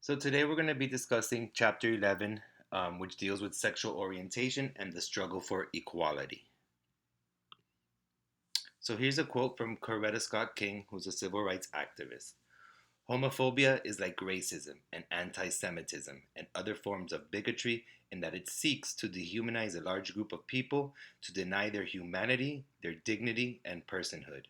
So today we're going to be discussing Chapter 11, which deals with sexual orientation and the struggle for equality. So here's a quote from Coretta Scott King, who's a civil rights activist. Homophobia is like racism and anti Semitism and other forms of bigotry in that it seeks to dehumanize a large group of people, to deny their humanity, their dignity, and personhood.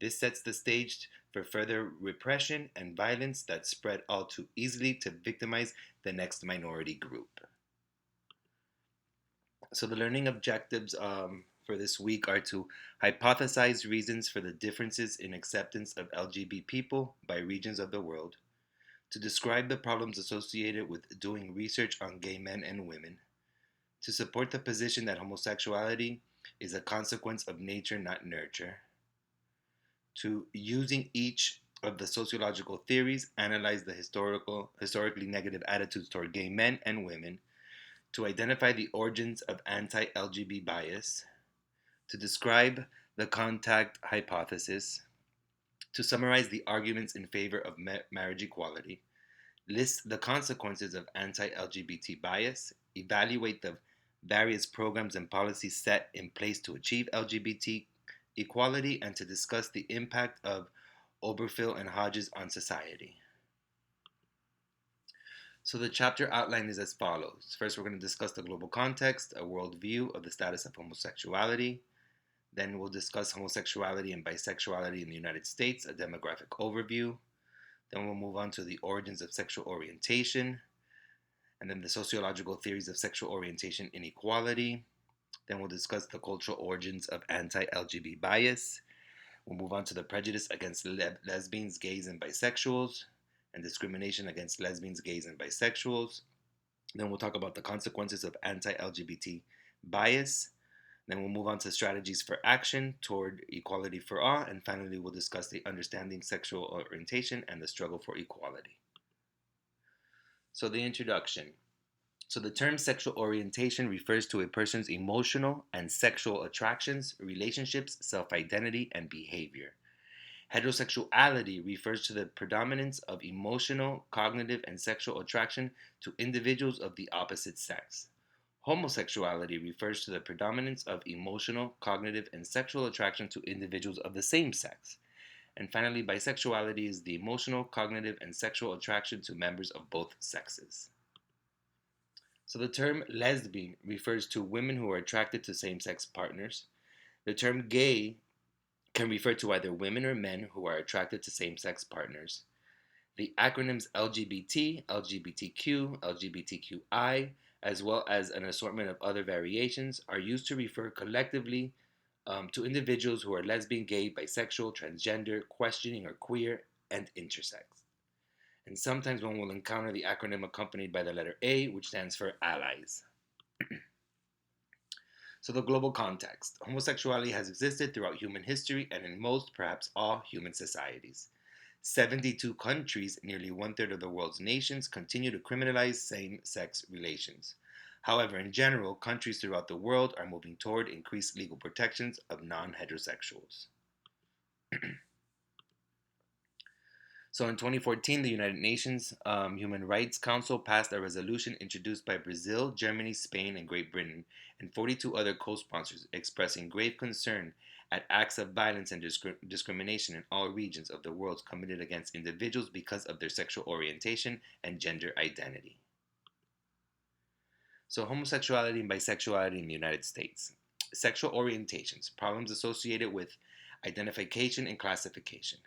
This sets the stage for further repression and violence that spread all too easily to victimize the next minority group. So, the learning objectives for this week are to hypothesize reasons for the differences in acceptance of LGBT people by regions of the world, to describe the problems associated with doing research on gay men and women, to support the position that homosexuality is a consequence of nature, not nurture, to using each of the sociological theories, analyze the historically negative attitudes toward gay men and women, to identify the origins of anti-LGBT bias, to describe the contact hypothesis, to summarize the arguments in favor of marriage equality, list the consequences of anti-LGBT bias, evaluate the various programs and policies set in place to achieve LGBT equality, and to discuss the impact of Obergefell and Hodges on society. So the chapter outline is as follows. First, we're going to discuss the global context, a worldview of the status of homosexuality. Then we'll discuss homosexuality and bisexuality in the United States, a demographic overview. Then we'll move on to the origins of sexual orientation, and then the sociological theories of sexual orientation inequality. Then we'll discuss the cultural origins of anti-LGBT bias. We'll move on to the prejudice against lesbians, gays, and bisexuals, and discrimination against lesbians, gays, and bisexuals. Then we'll talk about the consequences of anti-LGBT bias. Then we'll move on to strategies for action toward equality for all. And finally, we'll discuss the understanding sexual orientation and the struggle for equality. So the introduction. So the term sexual orientation refers to a person's emotional and sexual attractions, relationships, self-identity, and behavior. Heterosexuality refers to the predominance of emotional, cognitive, and sexual attraction to individuals of the opposite sex. Homosexuality refers to the predominance of emotional, cognitive, and sexual attraction to individuals of the same sex. And finally, bisexuality is the emotional, cognitive, and sexual attraction to members of both sexes. So the term lesbian refers to women who are attracted to same-sex partners. The term gay can refer to either women or men who are attracted to same-sex partners. The acronyms LGBT, LGBTQ, LGBTQI, as well as an assortment of other variations, are used to refer collectively to individuals who are lesbian, gay, bisexual, transgender, questioning, or queer, and intersex. And sometimes one will encounter the acronym accompanied by the letter A, which stands for allies. So the global context. Homosexuality has existed throughout human history and in most, perhaps all, human societies. 72 countries, nearly one-third of the world's nations, continue to criminalize same-sex relations. However, in general, countries throughout the world are moving toward increased legal protections of non-heterosexuals. So in 2014, the United Nations Human Rights Council passed a resolution introduced by Brazil, Germany, Spain, and Great Britain, and 42 other co-sponsors expressing grave concern at acts of violence and discrimination in all regions of the world committed against individuals because of their sexual orientation and gender identity. So homosexuality and bisexuality in the United States. Sexual orientations, problems associated with identification and classification.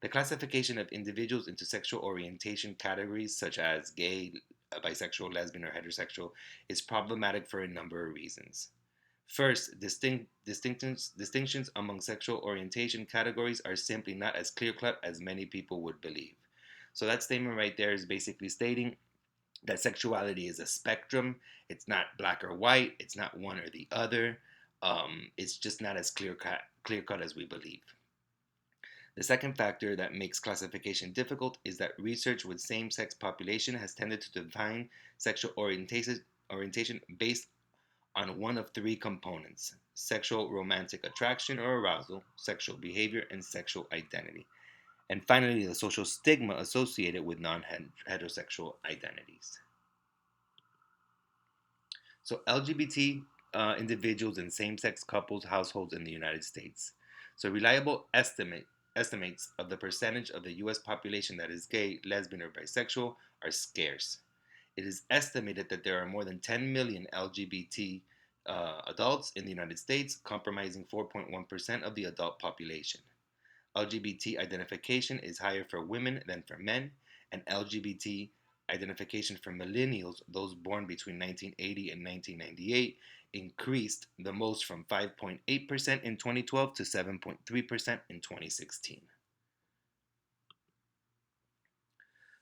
The classification of individuals into sexual orientation categories such as gay, bisexual, lesbian, or heterosexual is problematic for a number of reasons. First, distinctions among sexual orientation categories are simply not as clear-cut as many people would believe. So that statement right there is basically stating that sexuality is a spectrum. It's not black or white. It's not one or the other. It's just not as clear-cut as we believe. The second factor that makes classification difficult is that research with same-sex population has tended to define sexual orientation based on one of three components: sexual romantic attraction or arousal, sexual behavior, and sexual identity. And finally, the social stigma associated with non-heterosexual identities. So LGBT individuals in same-sex couples households in the United States. So reliable estimates of the percentage of the U.S. population that is gay, lesbian, or bisexual are scarce. It is estimated that there are more than 10 million LGBT adults in the United States, comprising 4.1% of the adult population. LGBT identification is higher for women than for men, and LGBT identification for millennials, those born between 1980 and 1998, increased the most from 5.8% in 2012 to 7.3% in 2016.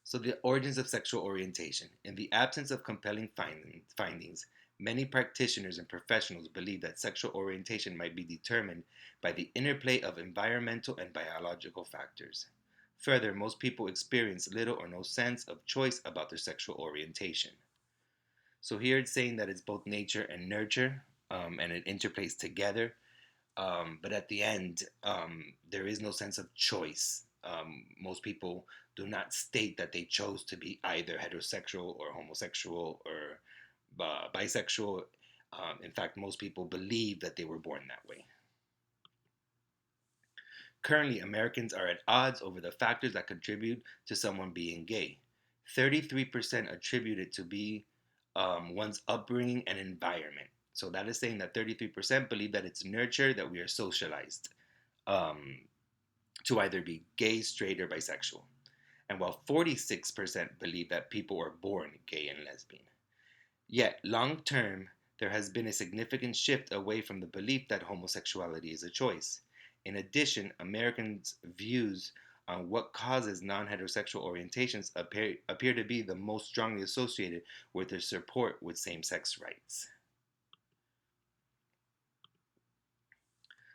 So, the origins of sexual orientation. In the absence of compelling findings, many practitioners and professionals believe that sexual orientation might be determined by the interplay of environmental and biological factors. Further, most people experience little or no sense of choice about their sexual orientation. So, here it's saying that it's both nature and nurture, and it interplays together. But at the end, there is no sense of choice. Most people do not state that they chose to be either heterosexual or homosexual or bisexual. In fact, most people believe that they were born that way. Currently, Americans are at odds over the factors that contribute to someone being gay. 33% attribute it to be one's upbringing and environment. So that is saying that 33% believe that it's nurture, that we are socialized um, to either be gay, straight, or bisexual. And while 46% believe that people are born gay and lesbian. Yet, long term, there has been a significant shift away from the belief that homosexuality is a choice. In addition, Americans' views on what causes non heterosexual orientations appear to be the most strongly associated with their support with same sex rights.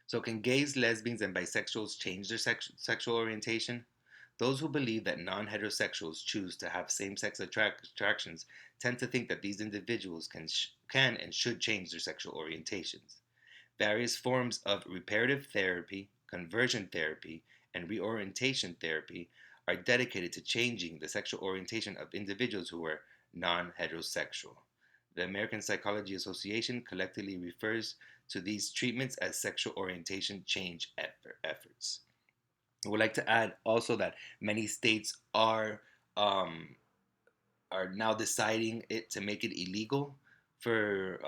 So, can gays, lesbians, and bisexuals change their sexual orientation? Those who believe that non heterosexuals choose to have same sex attractions tend to think that these individuals can and should change their sexual orientations. Various forms of reparative therapy, conversion therapy, and reorientation therapy are dedicated to changing the sexual orientation of individuals who are non heterosexual. The American Psychology Association collectively refers to these treatments as sexual orientation change efforts. I would like to add also that many states um, are now deciding it to make it illegal for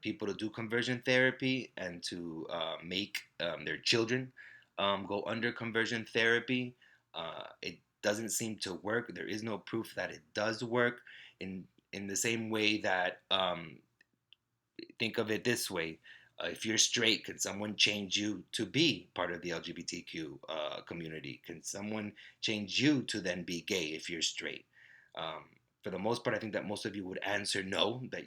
people to do conversion therapy and to make their children go under conversion therapy. It doesn't seem to work. There is no proof that it does work. In the same way that think of it this way. If you're straight, can someone change you to be part of the LGBTQ community? Can someone change you to then be gay if you're straight? Um, for the most part, I think that most of you would answer no, that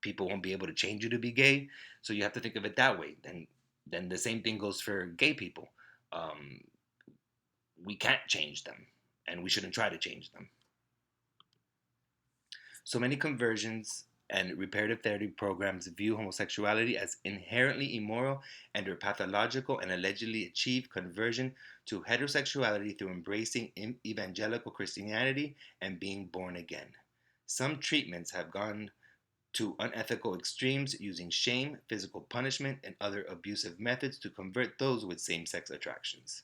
people won't be able to change you to be gay. So you have to think of it that way. Then the same thing goes for gay people. Um, we can't change them, and we shouldn't try to change them. So many conversions and reparative therapy programs view homosexuality as inherently immoral and are pathological and allegedly achieve conversion to heterosexuality through embracing evangelical Christianity and being born again. Some treatments have gone to unethical extremes using shame, physical punishment, and other abusive methods to convert those with same sex attractions.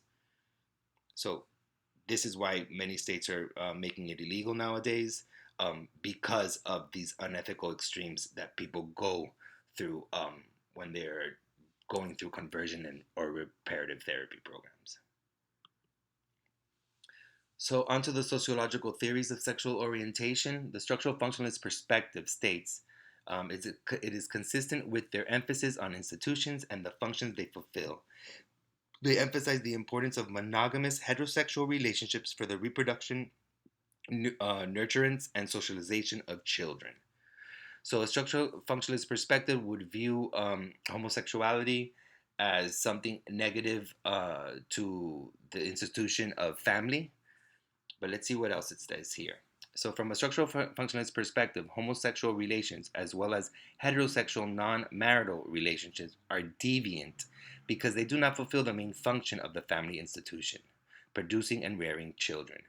So, this is why many states are making it illegal nowadays because of these unethical extremes that people go through when they're going through conversion or reparative therapy programs. So, onto the sociological theories of sexual orientation. The structural functionalist perspective states it is consistent with their emphasis on institutions and the functions they fulfill. They emphasize the importance of monogamous heterosexual relationships for the reproduction, nurturance, and socialization of children. So, a structural functionalist perspective would view homosexuality as something negative to the institution of family. But let's see what else it says here. So, from a structural functionalist perspective, homosexual relations as well as heterosexual non marital relationships are deviant because they do not fulfill the main function of the family institution. producing and rearing children.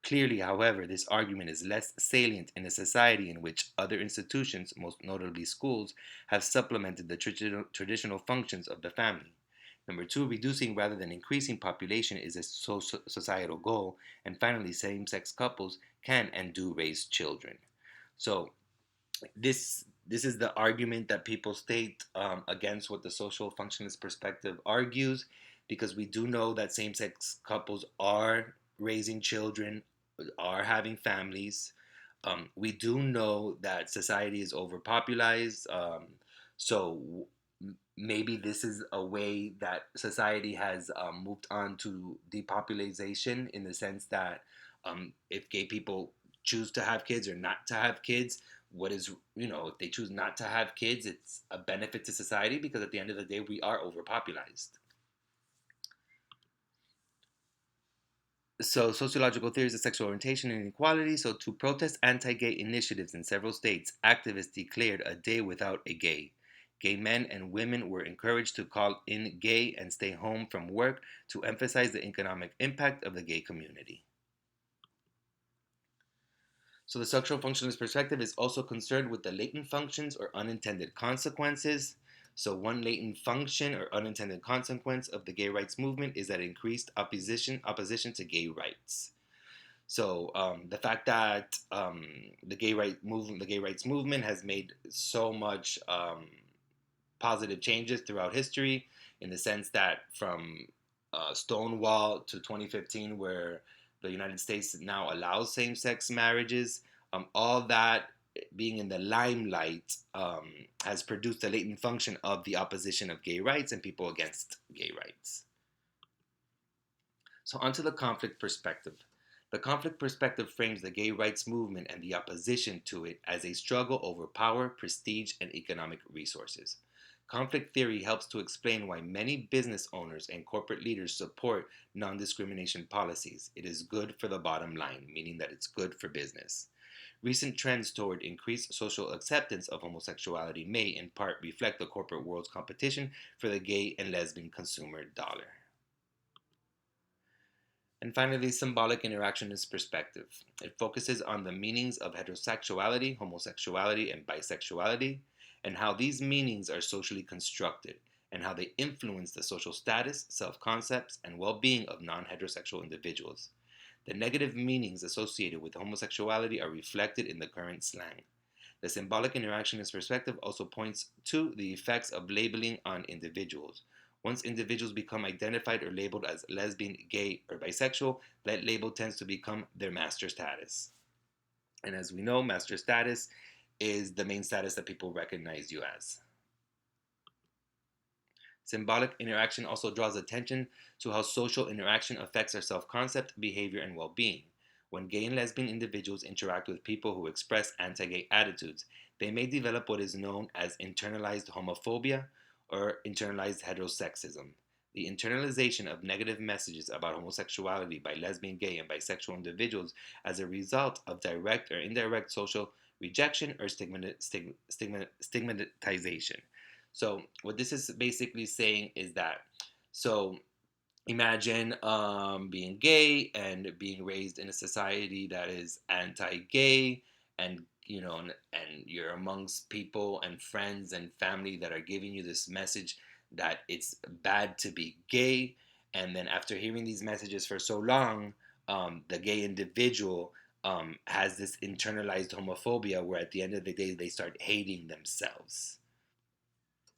Clearly, however, this argument is less salient in a society in which other institutions, most notably schools, have supplemented the traditional functions of the family. Number two, reducing rather than increasing population is a societal goal. And finally, same sex couples can and do raise children. So, this is the argument that people state against what the social functionalist perspective argues, because we do know that same-sex couples are raising children, are having families. We do know that society is overpopulated, so maybe this is a way that society has moved on to depopulation, in the sense that if gay people choose to have kids or not to have kids, what is, if they choose not to have kids, it's a benefit to society, because at the end of the day we are overpopulated. So, sociological theories of sexual orientation and inequality. So, to protest anti-gay initiatives in several states, activists declared a day without a gay. Gay men and women were encouraged to call in gay and stay home from work to emphasize the economic impact of the gay community. So, the sexual functionalist perspective is also concerned with the latent functions or unintended consequences. So, one latent function or unintended consequence of the gay rights movement is that increased opposition to gay rights. So, the fact that the gay rights movement has made so much positive changes throughout history, in the sense that from Stonewall to 2015, where the United States now allows same-sex marriages, all that being in the limelight has produced a latent function of the opposition of gay rights and people against gay rights. So, onto the conflict perspective. The conflict perspective frames the gay rights movement and the opposition to it as a struggle over power, prestige, and economic resources. Conflict theory helps to explain why many business owners and corporate leaders support non discrimination policies. It is good for the bottom line, meaning that it's good for business. Recent trends toward increased social acceptance of homosexuality may, in part, reflect the corporate world's competition for the gay and lesbian consumer dollar. And finally, symbolic interactionist perspective. It focuses on the meanings of heterosexuality, homosexuality, and bisexuality, and how these meanings are socially constructed, and how they influence the social status, self-concepts, and well-being of non-heterosexual individuals. The negative meanings associated with homosexuality are reflected in the current slang. The symbolic interactionist perspective also points to the effects of labeling on individuals. Once individuals become identified or labeled as lesbian, gay, or bisexual, that label tends to become their master status. And as we know, master status is the main status that people recognize you as. Symbolic interaction also draws attention to how social interaction affects our self-concept, behavior, and well-being. When gay and lesbian individuals interact with people who express anti-gay attitudes, they may develop what is known as internalized homophobia or internalized heterosexism. The internalization of negative messages about homosexuality by lesbian, gay, and bisexual individuals as a result of direct or indirect social rejection or stigmatization. So, what this is basically saying is that, so imagine being gay and being raised in a society that is anti-gay, and and you're amongst people and friends and family that are giving you this message that it's bad to be gay. And then after hearing these messages for so long, the gay individual has this internalized homophobia, where at the end of the day they start hating themselves.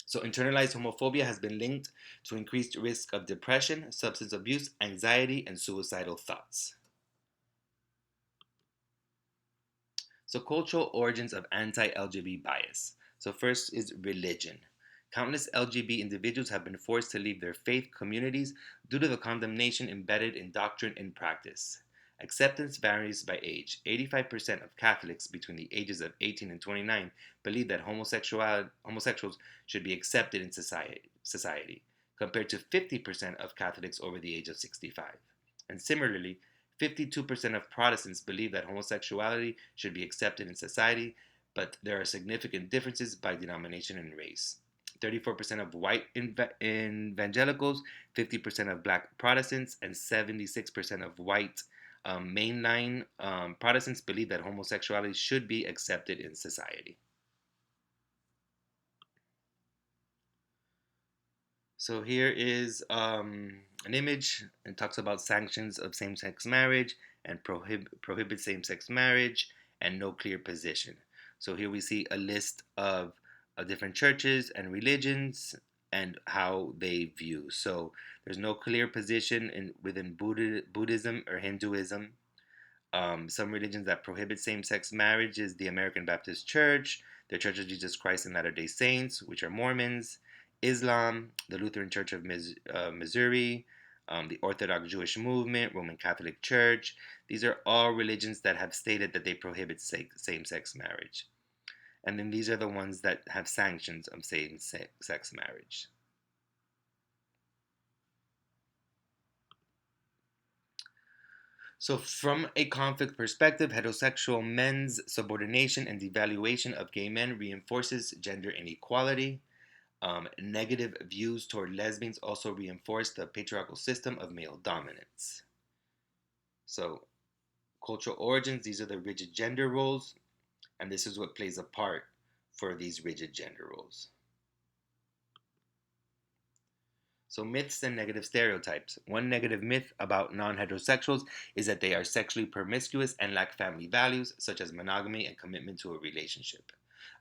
So, internalized homophobia has been linked to increased risk of depression, substance abuse, anxiety, and suicidal thoughts. So, cultural origins of anti-LGBT bias. So, first is religion. Countless LGBT individuals have been forced to leave their faith communities due to the condemnation embedded in doctrine and practice. Acceptance varies by age. 85% of Catholics between the ages of 18 and 29 believe that homosexuals should be accepted in society, compared to 50% of Catholics over the age of 65. And similarly, 52% of Protestants believe that homosexuality should be accepted in society, but there are significant differences by denomination and race. 34% of white evangelicals, 50% of black Protestants, and 76% of white mainline Protestants believe that homosexuality should be accepted in society. So here is an image and talks about sanctions of same-sex marriage and prohibit same-sex marriage and no clear position. So here we see a list of different churches and religions and how they view. So there's no clear position within Buddhism or Hinduism. Some religions that prohibit same-sex marriage is the American Baptist Church, the Church of Jesus Christ and Latter-day Saints, which are Mormons, Islam, the Lutheran Church of Missouri, the Orthodox Jewish Movement, Roman Catholic Church. These are all religions that have stated that they prohibit same-sex marriage. And then these are the ones that have sanctions of same-sex marriage. So, from a conflict perspective, heterosexual men's subordination and devaluation of gay men reinforces gender inequality. Negative views toward lesbians also reinforce the patriarchal system of male dominance. So, cultural origins, these are the rigid gender roles, and this is what plays a part for these rigid gender roles. So, myths and negative stereotypes. One negative myth about non-heterosexuals is that they are sexually promiscuous and lack family values, such as monogamy and commitment to a relationship.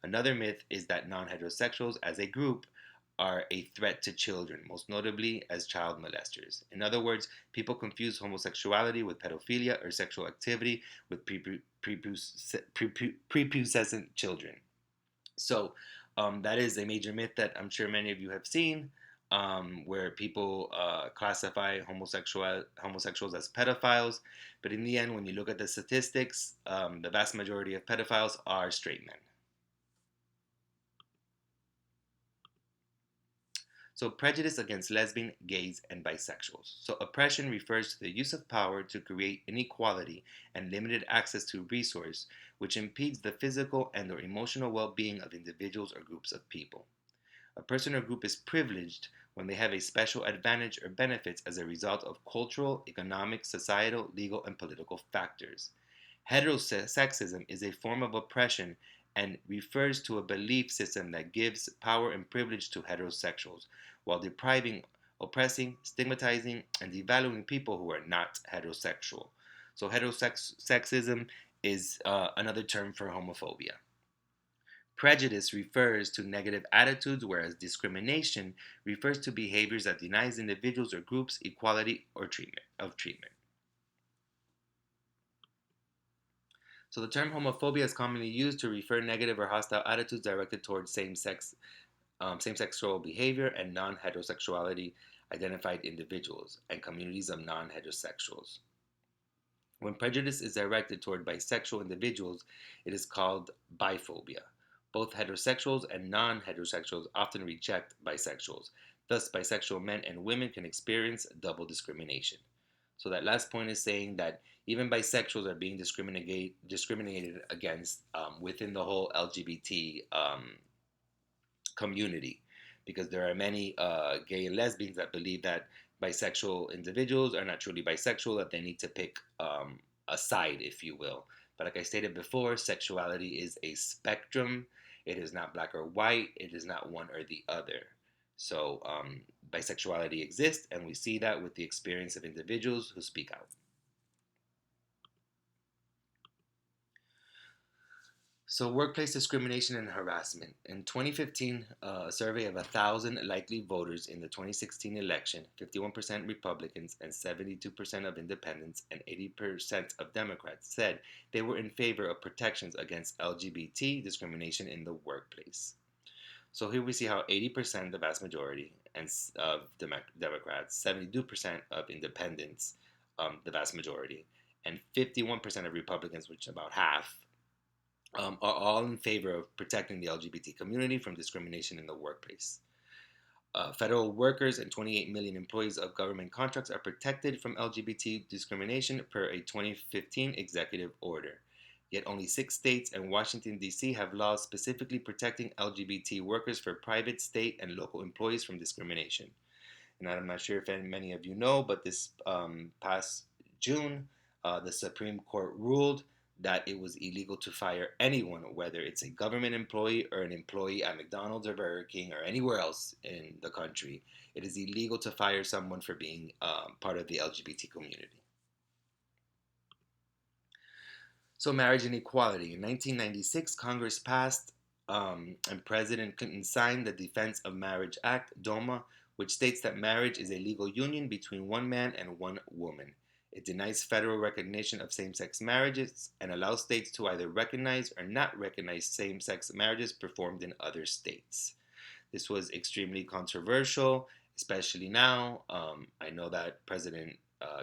Another myth is that non-heterosexuals as a group are a threat to children, most notably as child molesters. In other words, people confuse homosexuality with pedophilia or sexual activity with prepubescent children. So that is a major myth that I'm sure many of you have seen, where people classify homosexuals as pedophiles. But in the end, when you look at the statistics, the vast majority of pedophiles are straight men. So prejudice against lesbian, gays, and bisexuals. So oppression refers to the use of power to create inequality and limited access to resource, which impedes the physical and or emotional well-being of individuals or groups of people. A person or group is privileged when they have a special advantage or benefits as a result of cultural, economic, societal, legal, and political factors. Heterosexism is a form of oppression and refers to a belief system that gives power and privilege to heterosexuals while depriving, oppressing, stigmatizing, and devaluing people who are not heterosexual. So, heterosexism is another term for homophobia. Prejudice refers to negative attitudes, whereas discrimination refers to behaviors that denies individuals or groups equality or treatment. So the term homophobia is commonly used to refer negative or hostile attitudes directed towards same-sexual behavior and non-heterosexuality identified individuals and communities of non-heterosexuals. When prejudice is directed toward bisexual individuals, it is called biphobia. Both heterosexuals and non-heterosexuals often reject bisexuals. Thus, bisexual men and women can experience double discrimination. So that last point is saying that even bisexuals are being discriminated against within the whole LGBT community, because there are many gay and lesbians that believe that bisexual individuals are not truly bisexual, that they need to pick a side, if you will. But like I stated before, sexuality is a spectrum. It is not black or white. It is not one or the other. So bisexuality exists, and we see that with the experience of individuals who speak out. So, workplace discrimination and harassment. In 2015, a survey of 1,000 likely voters in the 2016 election, 51% Republicans and 72% of independents and 80% of Democrats said they were in favor of protections against LGBT discrimination in the workplace. So here we see how 80%, the vast majority, of Democrats, 72% of independents, the vast majority, and 51% of Republicans, which is about half, are all in favor of protecting the LGBT community from discrimination in the workplace. Federal workers and 28 million employees of government contracts are protected from LGBT discrimination per a 2015 executive order. Yet only 6 states and Washington, D.C. have laws specifically protecting LGBT workers for private, state, and local employees from discrimination. And I'm not sure if many of you know, but this past June, the Supreme Court ruled that it was illegal to fire anyone, whether it's a government employee or an employee at McDonald's or Burger King or anywhere else in the country. It is illegal to fire someone for being part of the LGBT community. So, marriage and equality. In 1996, Congress passed and President Clinton signed the Defense of Marriage Act, DOMA, which states that marriage is a legal union between one man and one woman. It denies federal recognition of same sex marriages and allows states to either recognize or not recognize same sex marriages performed in other states. This was extremely controversial, especially now. I know that President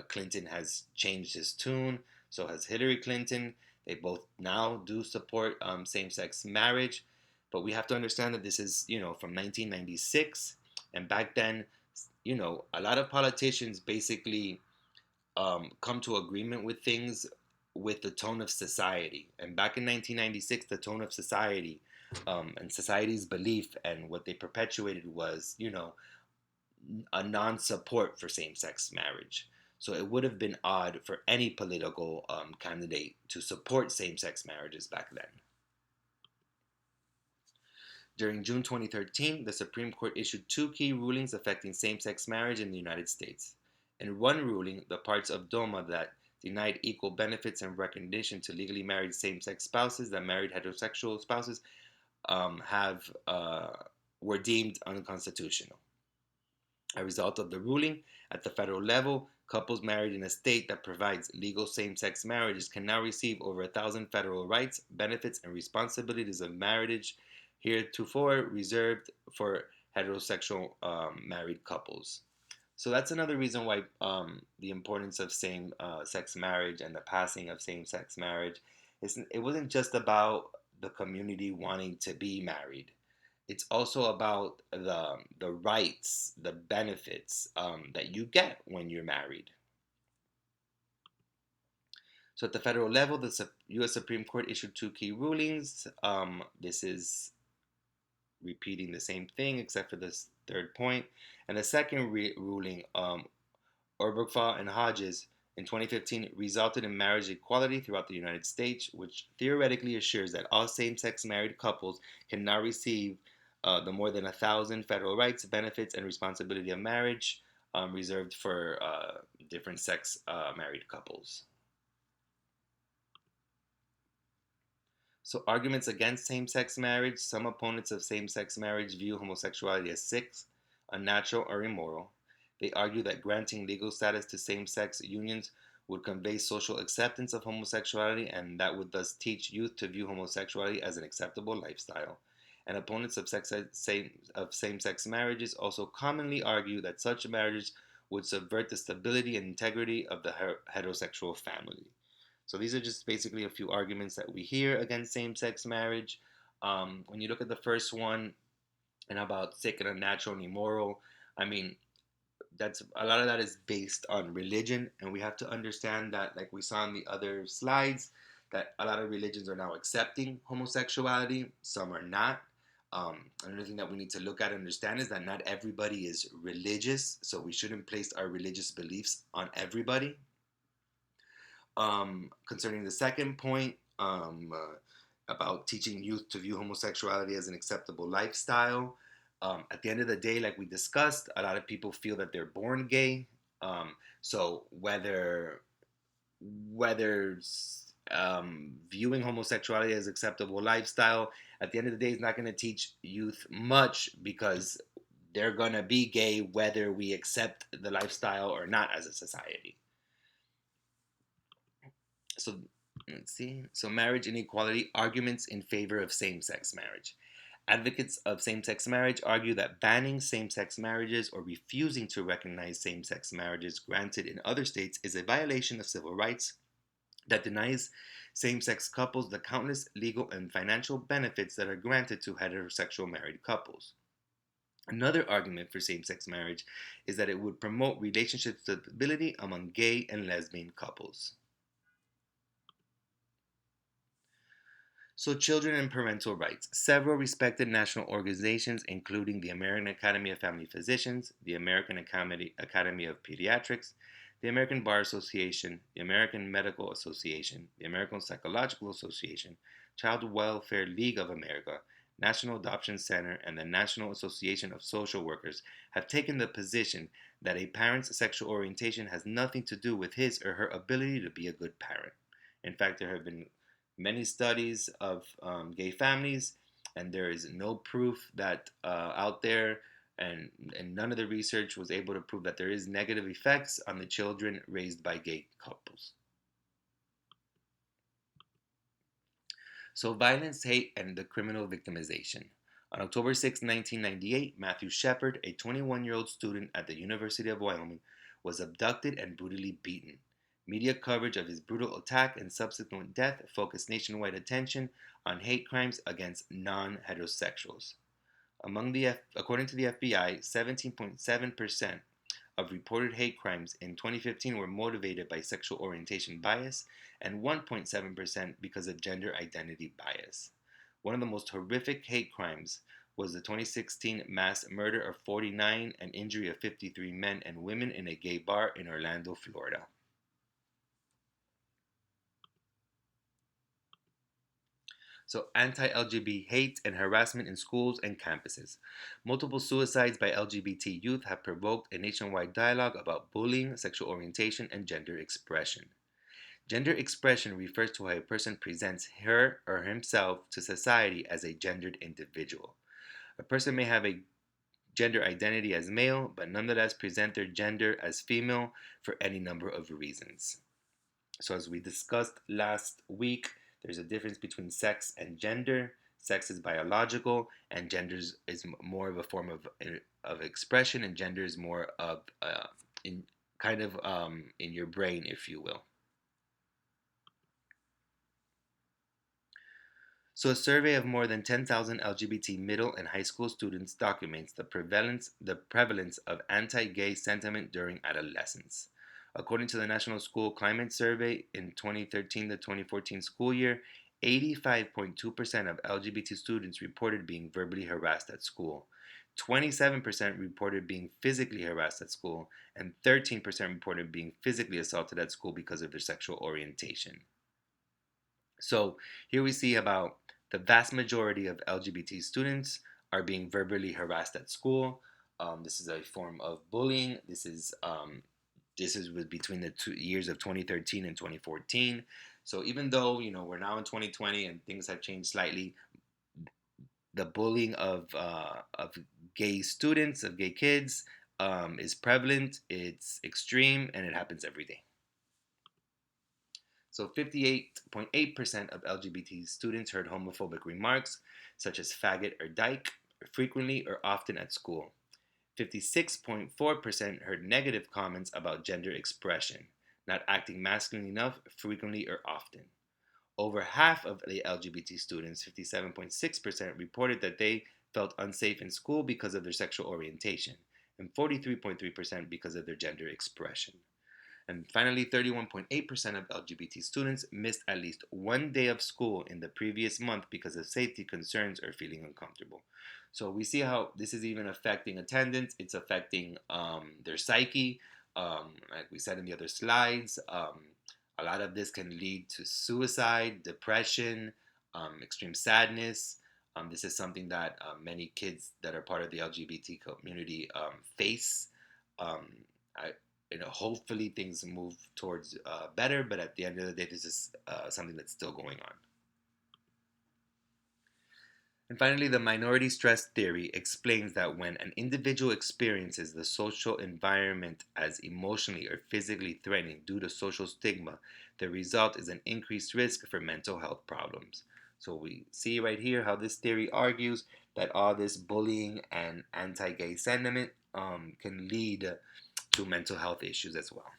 Clinton has changed his tune, so has Hillary Clinton. They both now do support same-sex marriage, but we have to understand that this is, from 1996, and back then, a lot of politicians basically come to agreement with things with the tone of society. And back in 1996, the tone of society and society's belief and what they perpetuated was, a non-support for same-sex marriage. So it would have been odd for any political candidate to support same-sex marriages back then. During June 2013, the Supreme Court issued 2 key rulings affecting same-sex marriage in the United States. In one ruling, the parts of DOMA that denied equal benefits and recognition to legally married same-sex spouses that married heterosexual spouses were deemed unconstitutional. As a result of the ruling, at the federal level, couples married in a state that provides legal same-sex marriages can now receive over 1,000 federal rights, benefits, and responsibilities of marriage heretofore reserved for heterosexual married couples. So that's another reason why the importance of same-sex marriage and the passing of same-sex marriage, it wasn't just about the community wanting to be married. It's also about the rights, the benefits that you get when you're married. So at the federal level, the U.S. Supreme Court issued 2 key rulings. This is repeating the same thing except for this third point. And the second ruling, Obergefell and Hodges, in 2015 resulted in marriage equality throughout the United States, which theoretically assures that all same-sex married couples can now receive the more than 1,000 federal rights, benefits, and responsibility of marriage reserved for different sex married couples. So, arguments against same-sex marriage. Some opponents of same-sex marriage view homosexuality as sick, unnatural, or immoral. They argue that granting legal status to same-sex unions would convey social acceptance of homosexuality, and that would thus teach youth to view homosexuality as an acceptable lifestyle. And opponents of same-sex marriages also commonly argue that such marriages would subvert the stability and integrity of the heterosexual family. So these are just basically a few arguments that we hear against same-sex marriage. When you look at the first one, and about sick and unnatural and immoral, I mean, that's a lot of that is based on religion, and we have to understand that, like we saw in the other slides, that a lot of religions are now accepting homosexuality. Some are not. Another thing that we need to look at and understand is that not everybody is religious, so we shouldn't place our religious beliefs on everybody. Concerning the second point, about teaching youth to view homosexuality as an acceptable lifestyle. At the end of the day, like we discussed, a lot of people feel that they're born gay. So whether viewing homosexuality as acceptable lifestyle, at the end of the day, is not going to teach youth much, because they're going to be gay whether we accept the lifestyle or not as a society. So let's see. So marriage inequality, arguments in favor of same-sex marriage. Advocates of same-sex marriage argue that banning same-sex marriages or refusing to recognize same-sex marriages granted in other states is a violation of civil rights that denies same-sex couples the countless legal and financial benefits that are granted to heterosexual married couples. Another argument for same-sex marriage is that it would promote relationship stability among gay and lesbian couples. So, children and parental rights. Several respected national organizations, including the American Academy of Family Physicians, the American Academy of Pediatrics, the American Bar Association, the American Medical Association, the American Psychological Association, Child Welfare League of America, National Adoption Center, and the National Association of Social Workers have taken the position that a parent's sexual orientation has nothing to do with his or her ability to be a good parent. In fact, there have been many studies of gay families, and there is no proof that out there, and none of the research was able to prove that there is negative effects on the children raised by gay couples. So, violence, hate, and the criminal victimization. On October 6, 1998, Matthew Shepard, a 21-year-old student at the University of Wyoming, was abducted and brutally beaten. Media coverage of his brutal attack and subsequent death focused nationwide attention on hate crimes against non-heterosexuals. According to the FBI, 17.7% of reported hate crimes in 2015 were motivated by sexual orientation bias and 1.7% because of gender identity bias. One of the most horrific hate crimes was the 2016 mass murder of 49 and injury of 53 men and women in a gay bar in Orlando, Florida. So, anti LGBT hate and harassment in schools and campuses. Multiple suicides by LGBT youth have provoked a nationwide dialogue about bullying, sexual orientation, and gender expression. Gender expression refers to how a person presents her or himself to society as a gendered individual. A person may have a gender identity as male, but nonetheless present their gender as female for any number of reasons. So, as we discussed last week, there's a difference between sex and gender. Sex is biological, and gender is more of a form of expression, and gender is more of in kind of in your brain, if you will. So, a survey of more than 10,000 LGBT middle and high school students documents the prevalence of anti-gay sentiment during adolescence. According to the National School Climate Survey in 2013 to 2014 school year, 85.2% of LGBT students reported being verbally harassed at school. 27% reported being physically harassed at school, and 13% reported being physically assaulted at school because of their sexual orientation. So here we see about the vast majority of LGBT students are being verbally harassed at school. This is a form of bullying. This is between the 2 years of 2013 and 2014. So even though we're now in 2020 and things have changed slightly, the bullying of gay students, of gay kids, is prevalent. It's extreme, and it happens every day. So 58.8% of LGBT students heard homophobic remarks, such as faggot or dyke, frequently or often at school. 56.4% heard negative comments about gender expression, not acting masculine enough, frequently or often. Over half of the LGBT students, 57.6%, reported that they felt unsafe in school because of their sexual orientation, and 43.3% because of their gender expression. And finally, 31.8% of LGBT students missed at least one day of school in the previous month because of safety concerns or feeling uncomfortable. So we see how this is even affecting attendance. It's affecting their psyche. Like we said in the other slides, a lot of this can lead to suicide, depression, extreme sadness. This is something that many kids that are part of the LGBT community face. I, hopefully things move towards better, but at the end of the day, this is something that's still going on. And finally, the minority stress theory explains that when an individual experiences the social environment as emotionally or physically threatening due to social stigma, the result is an increased risk for mental health problems. So we see right here how this theory argues that all this bullying and anti-gay sentiment can lead to mental health issues as well.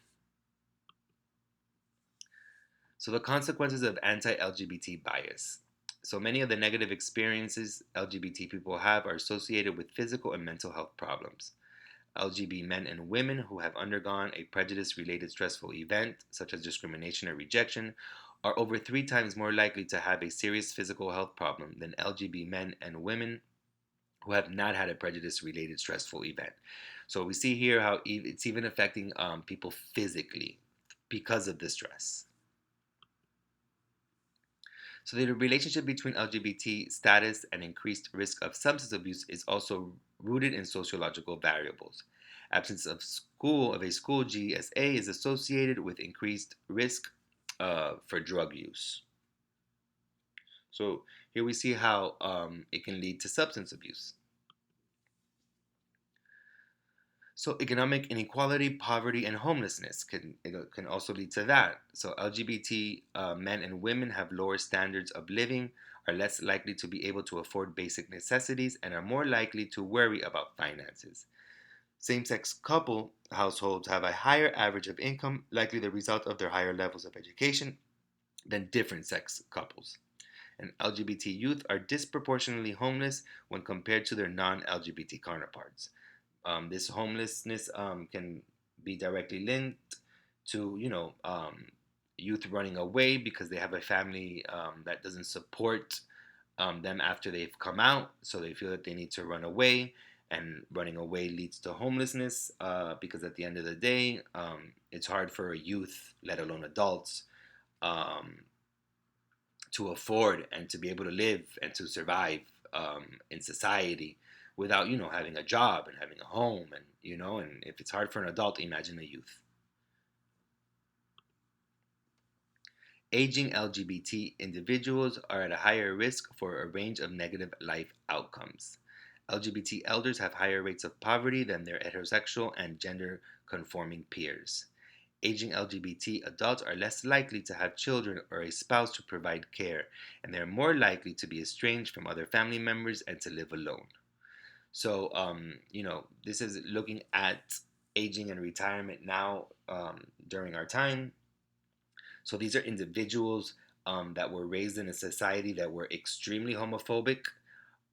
So the consequences of anti-LGBT bias. So many of the negative experiences LGBT people have are associated with physical and mental health problems. LGBT men and women who have undergone a prejudice-related stressful event, such as discrimination or rejection, are over 3 times more likely to have a serious physical health problem than LGBT men and women who have not had a prejudice related stressful event. So we see here how it's even affecting people physically because of the stress. So the relationship between LGBT status and increased risk of substance abuse is also rooted in sociological variables. Absence of a school GSA is associated with increased risk for drug use. So here we see how it can lead to substance abuse. So economic inequality, poverty, and homelessness can also lead to that. So LGBT men and women have lower standards of living, are less likely to be able to afford basic necessities, and are more likely to worry about finances. Same-sex couple households have a higher average of income, likely the result of their higher levels of education, than different sex couples. And LGBT youth are disproportionately homeless when compared to their non-LGBT counterparts. This homelessness can be directly linked to, youth running away because they have a family that doesn't support them after they've come out, so they feel that they need to run away, and running away leads to homelessness because at the end of the day, it's hard for a youth, let alone adults, um, to afford and to be able to live and to survive in society without having a job and having a home, and and if it's hard for an adult, imagine a youth. Aging LGBT individuals are at a higher risk for a range of negative life outcomes. LGBT elders have higher rates of poverty than their heterosexual and gender conforming peers. Aging LGBT adults are less likely to have children or a spouse to provide care, and they are more likely to be estranged from other family members and to live alone. So, this is looking at aging and retirement now during our time. So, these are individuals that were raised in a society that were extremely homophobic.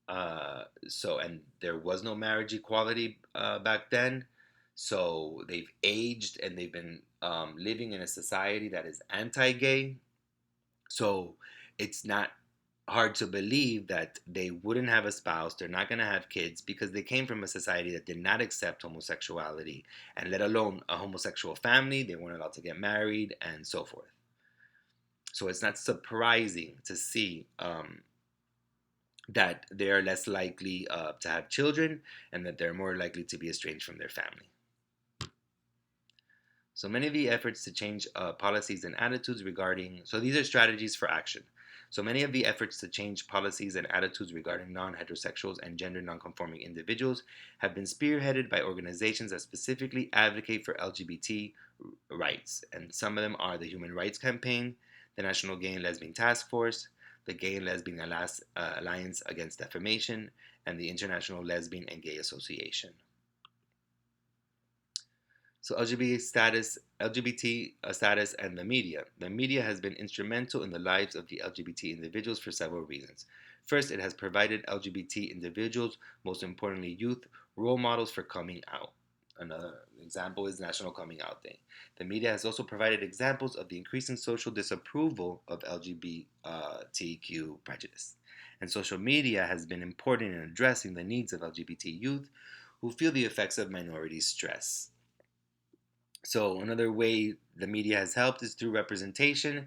And there was no marriage equality back then. So, they've aged and they've been living in a society that is anti gay. So, it's not hard to believe that they wouldn't have a spouse, they're not going to have kids because they came from a society that did not accept homosexuality, and let alone a homosexual family. They weren't allowed to get married and so forth. So it's not surprising to see that they are less likely to have children and that they're more likely to be estranged from their family. So many of the efforts to change policies and attitudes regarding, so these are strategies for action. So many of the efforts to change policies and attitudes regarding non-heterosexuals and gender non-conforming individuals have been spearheaded by organizations that specifically advocate for LGBT rights. And some of them are the Human Rights Campaign, the National Gay and Lesbian Task Force, the Gay and Lesbian Alliance Against Defamation, and the International Lesbian and Gay Association. So LGBT status and the media. The media has been instrumental in the lives of the LGBT individuals for several reasons. First, it has provided LGBT individuals, most importantly youth, role models for coming out. Another example is National Coming Out Day. The media has also provided examples of the increasing social disapproval of LGBTQ prejudice. And social media has been important in addressing the needs of LGBT youth who feel the effects of minority stress. So another way the media has helped is through representation.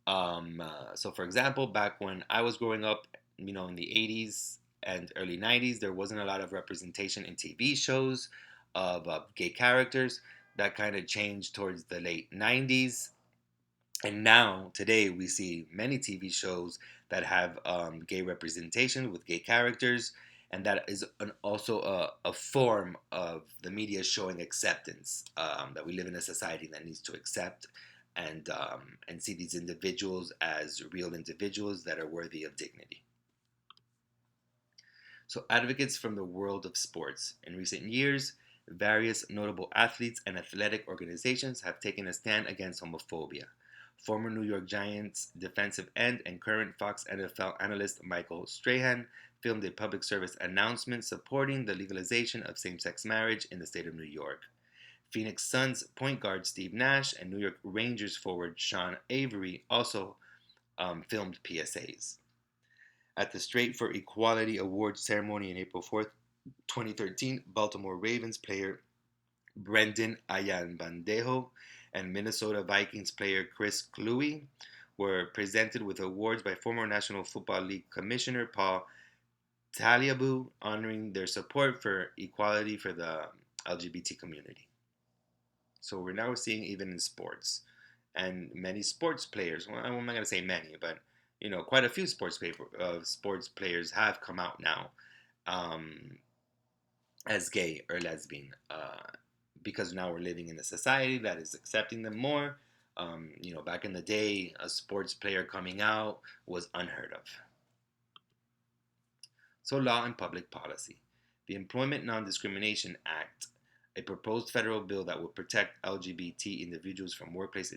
So for example, back when I was growing up, in the 80s and early 90s, there wasn't a lot of representation in TV shows of gay characters. That kind of changed towards the late 90s. And now, today, we see many TV shows that have gay representation with gay characters, and that is also a form of the media showing acceptance, that we live in a society that needs to accept and see these individuals as real individuals that are worthy of dignity. So, advocates from the world of sports. In recent years, various notable athletes and athletic organizations have taken a stand against homophobia. Former New York Giants defensive end and current Fox NFL analyst Michael Strahan filmed a public service announcement supporting the legalization of same-sex marriage in the state of New York. Phoenix Suns point guard Steve Nash and New York Rangers forward Sean Avery also filmed PSAs. At the Straight for Equality Awards ceremony on April 4th, 2013, Baltimore Ravens player Brendan Ayanbandejo and Minnesota Vikings player Chris Kluwe were presented with awards by former National Football League Commissioner Paul Taliabu, honoring their support for equality for the LGBT community. So we're now seeing even in sports, and many sports players. Well, I'm not going to say many, but quite a few sports players have come out now um, as gay or lesbian, because now we're living in a society that is accepting them more. Back in the day, a sports player coming out was unheard of. So, law and public policy. The Employment Non-Discrimination Act, a proposed federal bill that would protect LGBT individuals from workplace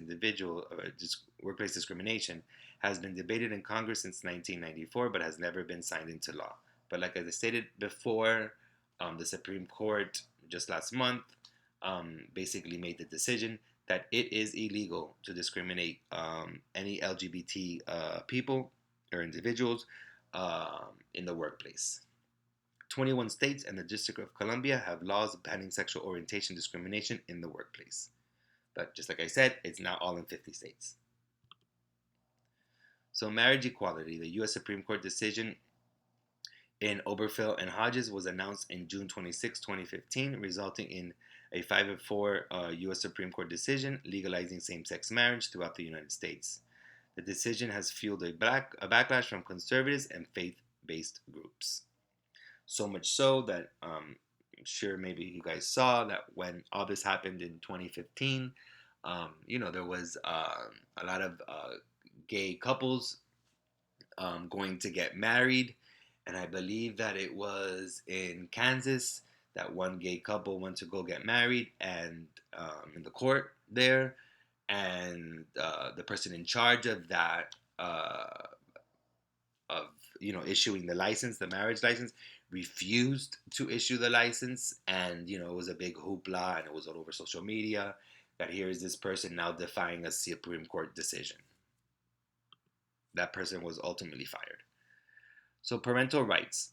discrimination, has been debated in Congress since 1994, but has never been signed into law. But like I stated before, the Supreme Court just last month basically made the decision that it is illegal to discriminate any LGBT people or individuals in the workplace. 21 states and the District of Columbia have laws banning sexual orientation discrimination in the workplace. But just like I said, it's now all in 50 states. So marriage equality, the U.S. Supreme Court decision in Obergefell and Hodges was announced in June 26, 2015, resulting in a 5-4 U.S. Supreme Court decision legalizing same-sex marriage throughout the United States. The decision has fueled a backlash from conservatives and faith-based groups. So much so that I'm sure maybe you guys saw that when all this happened in 2015, there was a lot of gay couples going to get married. And I believe that it was in Kansas that one gay couple went to go get married, and in the court there, and the person in charge of that, issuing the license, the marriage license, refused to issue the license, and it was a big hoopla, and it was all over social media that here is this person now defying a Supreme Court decision. That person was ultimately fired. So parental rights.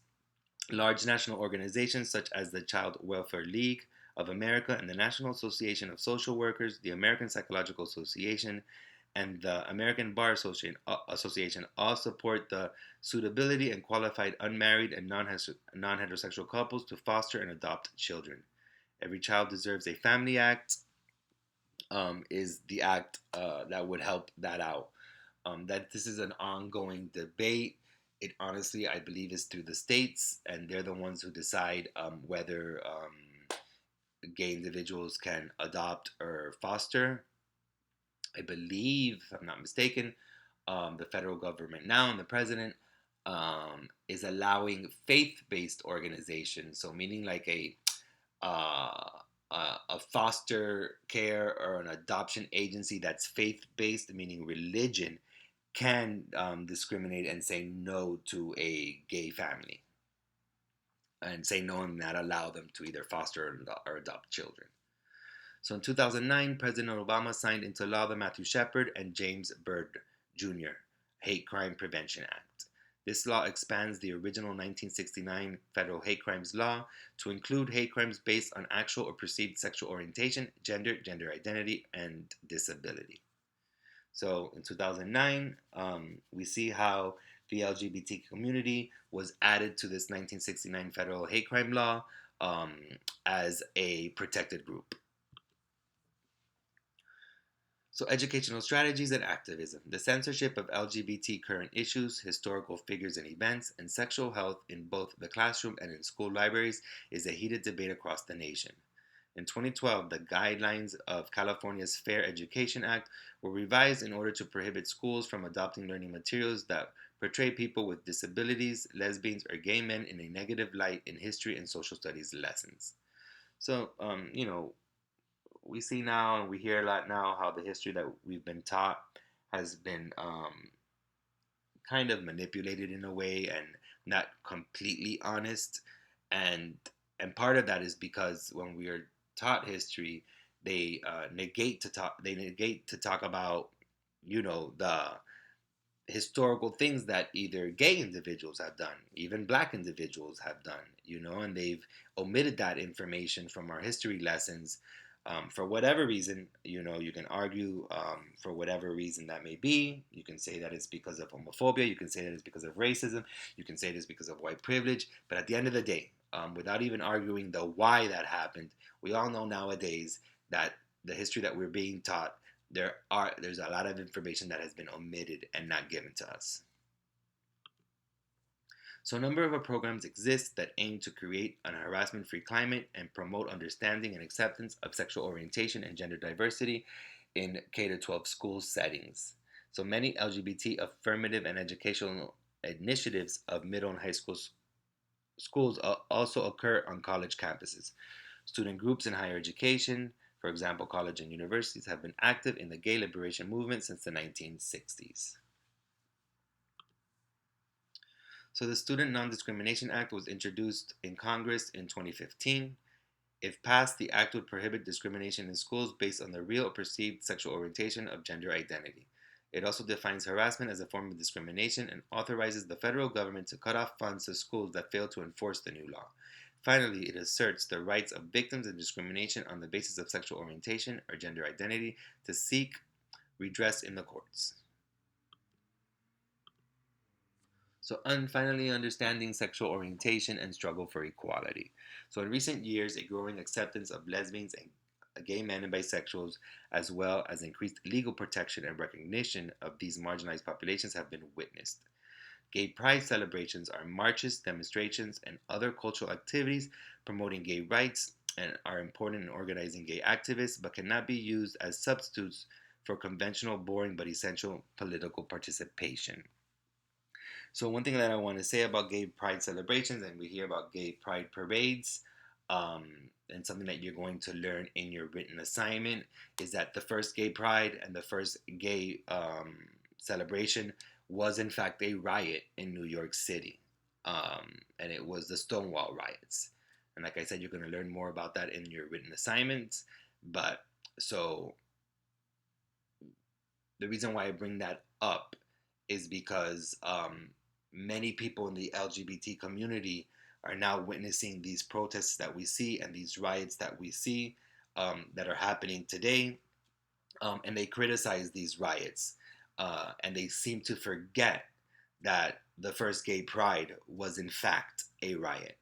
Large national organizations such as the Child Welfare League of America and the National Association of Social Workers, the American Psychological Association, and the American Bar Association all support the suitability and qualified unmarried and non-heterosexual couples to foster and adopt children. Every Child Deserves a Family Act is the act that would help that out. That this is an ongoing debate. It honestly, I believe, is through the states, and they're the ones who decide whether gay individuals can adopt or foster. I believe, if I'm not mistaken, the federal government now and the president is allowing faith-based organizations, so meaning like a foster care or an adoption agency that's faith-based, meaning religion, can discriminate and say no to a gay family and say no and not allow them to either foster or adopt children. So in 2009, President Obama signed into law the Matthew Shepard and James Byrd Jr. Hate Crime Prevention Act. This law expands the original 1969 federal hate crimes law to include hate crimes based on actual or perceived sexual orientation, gender, gender identity, and disability. So in 2009, we see how the LGBT community was added to this 1969 federal hate crime law as a protected group. So educational strategies and activism. The censorship of LGBT current issues, historical figures and events, and sexual health in both the classroom and in school libraries is a heated debate across the nation. In 2012, the guidelines of California's Fair Education Act were revised in order to prohibit schools from adopting learning materials that portray people with disabilities, lesbians, or gay men in a negative light in history and social studies lessons. So, we see now and we hear a lot now how the history that we've been taught has been kind of manipulated in a way and not completely honest. And part of that is because when we are taught history, they negate to talk about the historical things that either gay individuals have done, even black individuals have done, and they've omitted that information from our history lessons for whatever reason. You can argue for whatever reason that may be. You can say that it's because of homophobia, you can say that it's because of racism, you can say it's because of white privilege, but at the end of the day, without even arguing the why that happened, we all know nowadays that the history that we're being taught, there's a lot of information that has been omitted and not given to us. So a number of programs exist that aim to create an harassment-free climate and promote understanding and acceptance of sexual orientation and gender diversity in K-12 school settings. So many LGBT affirmative and educational initiatives of middle and high schools also occur on college campuses. Student groups in higher education, for example, colleges and universities, have been active in the gay liberation movement since the 1960s. So the Student Non-Discrimination Act was introduced in Congress in 2015. If passed, the act would prohibit discrimination in schools based on the real or perceived sexual orientation of gender identity. It also defines harassment as a form of discrimination and authorizes the federal government to cut off funds to schools that fail to enforce the new law. Finally, it asserts the rights of victims of discrimination on the basis of sexual orientation or gender identity to seek redress in the courts. So, finally, understanding sexual orientation and struggle for equality. So, in recent years, a growing acceptance of lesbians and gay men and bisexuals, as well as increased legal protection and recognition of these marginalized populations, have been witnessed. Gay pride celebrations are marches, demonstrations, and other cultural activities promoting gay rights and are important in organizing gay activists, but cannot be used as substitutes for conventional, boring, but essential political participation. So one thing that I want to say about gay pride celebrations, and we hear about gay pride parades, and something that you're going to learn in your written assignment, is that the first gay pride and the first gay celebration was in fact a riot in New York City, and it was the Stonewall riots. And like I said, you're going to learn more about that in your written assignments. But so the reason why I bring that up is because many people in the LGBT community are now witnessing these protests that we see and these riots that we see that are happening today, and they criticize these riots, and they seem to forget that the first gay pride was in fact a riot.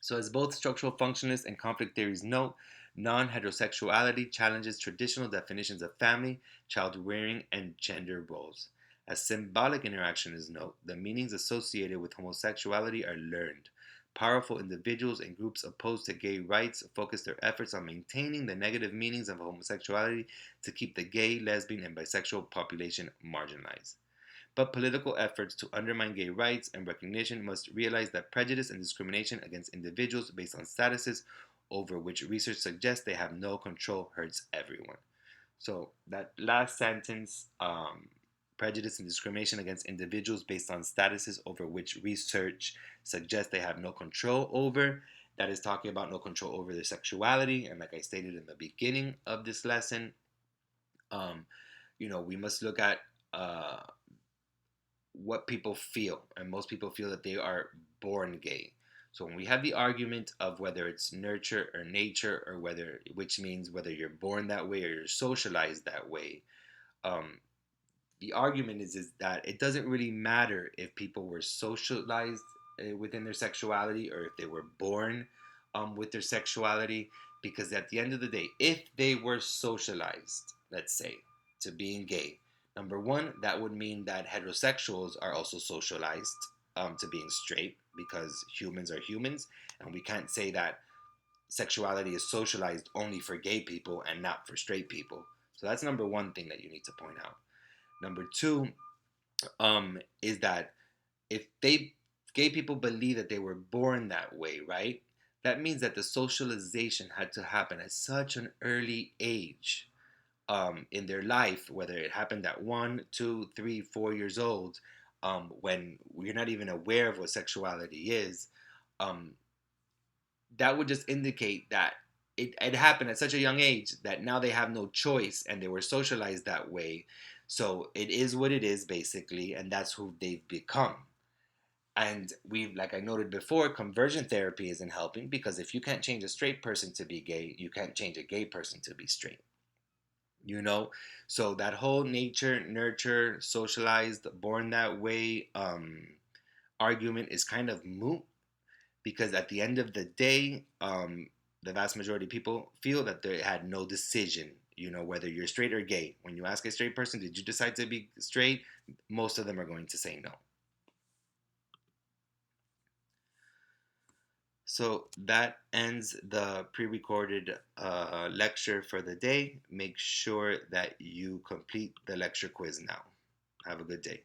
So, as both structural functionalists and conflict theories note, non-heterosexuality challenges traditional definitions of family, child rearing, and gender roles. As symbolic interactionists note, the meanings associated with homosexuality are learned. Powerful individuals and groups opposed to gay rights focus their efforts on maintaining the negative meanings of homosexuality to keep the gay, lesbian, and bisexual population marginalized. But political efforts to undermine gay rights and recognition must realize that prejudice and discrimination against individuals based on statuses over which research suggests they have no control hurts everyone. So that last sentence, prejudice and discrimination against individuals based on statuses over which research suggests they have no control over, that is talking about no control over their sexuality. And like I stated in the beginning of this lesson, we must look at what people feel, and most people feel that they are born gay. So when we have the argument of whether it's nurture or nature, or which means whether you're born that way or you're socialized that way, the argument is that it doesn't really matter if people were socialized within their sexuality or if they were born with their sexuality, because at the end of the day, if they were socialized, let's say, to being gay, number one, that would mean that heterosexuals are also socialized to being straight, because humans are humans, and we can't say that sexuality is socialized only for gay people and not for straight people. So that's number one thing that you need to point out. Number two is that if gay people believe that they were born that way, right? That means that the socialization had to happen at such an early age in their life, whether it happened at 1, 2, 3, 4 years old, when you're not even aware of what sexuality is, that would just indicate that it happened at such a young age that now they have no choice and they were socialized that way. So it is what it is, basically, and that's who they've become. And we, like I noted before, conversion therapy isn't helping, because if you can't change a straight person to be gay, you can't change a gay person to be straight. You know, so that whole nature, nurture, socialized, born that way argument is kind of moot, because at the end of the day, the vast majority of people feel that they had no decision. You know, whether you're straight or gay. When you ask a straight person, did you decide to be straight? Most of them are going to say no. So that ends the pre-recorded lecture for the day. Make sure that you complete the lecture quiz now. Have a good day.